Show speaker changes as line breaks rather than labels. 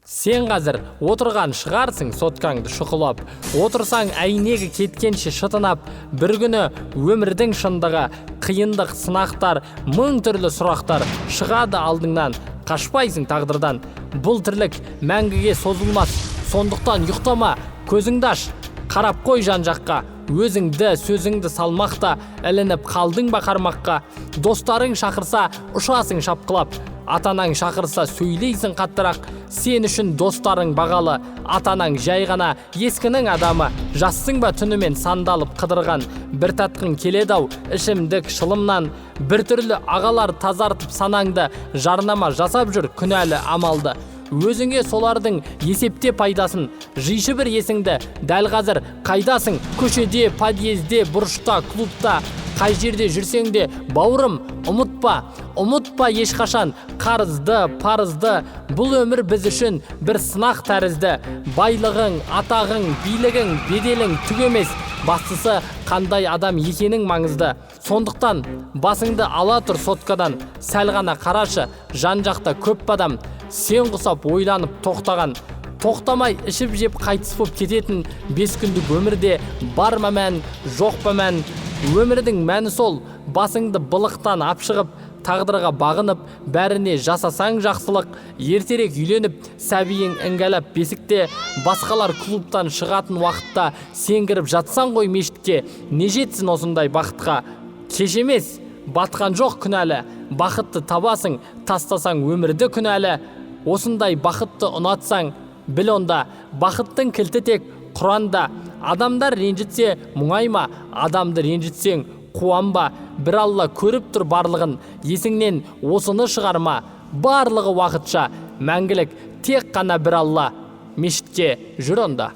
Сен қазір отырған шығарсың соткаңды шұқылап, отырсаң әйнегі кеткенше шытынап, бір күні өмірдің шындығы, қиындық, сынақтар, мың түрлі сұрақтар шығады алдыңнан, қашпайсың тағдырдан. Бұл тірлік мәңгіге созылмас, сондықтан ұйықтама, көзіңді аш, қарап қой жан жаққа, өзіңді, сөзіңді салмақта, ілініп қалдың ба қармаққа. Достарың шақырса, ұшасың шапқылап, атанаң шақырса сөйлейсің қаттырақ. Сен үшін достарың бағалы, атанаң жай ғана ескінің адамы. Жассың ба түнімен сандалып қыдырған, бір татқың келеді-ау ішімдік шылымнан. Бір түрлі ағалар тазартып санаңды, жарнама жасап жүр күнәлі амалды. Өзіңе солардың есепте пайдасын, жишы бір есіңді, дәл қазір қайдасың? Көшеде, подъезде, бұрышта, клубта, қай жерде жүрсең де, бауырым, ұмытпа ешқашан қарызды, парызды. Бұл өмір біз үшін бір сынақ тәрізді. Байлығың, атағың, билігің, беделің түк емес, бастысы қандай адам екенің маңызды. Сондықтан басыңды ала тұр соткадан, сәл ғана қарашы, жан жақта көп адам. Сен құсап ойланып тоқтаған, тоқтамай ішіп жеп қайтыс боп кететін 5 күндік өмірде бар ма мән, жоқ па мән? Өмірдің мәні сол, басыңды былықтан апшығып, тағдырға бағынып, бәріне жасасаң жақсылық. Ертерек үйленіп, сәбиің іңгәлап бесікте, басқалар клубтан шығатын уақытта сен кіріп жатсаң ғой мешітке. Не жетсін осындай бақытқа? Кеш емес, батқан жоқ күнәлі, бақытты табасың, тастасаң өмірді күнәлі. Осындай бақытты ұнатсаң, біл онда, бақыттың кілті тек Құранда. Адамдар ренжітсе мұңайма, адамды ренжітсең қуанба. Бір Алла көріп тұр барлығын, есіңнен осыны шығарма. Барлығы уақытша, мәңгілік тек қана бір Алла. Мешітке жүр онда.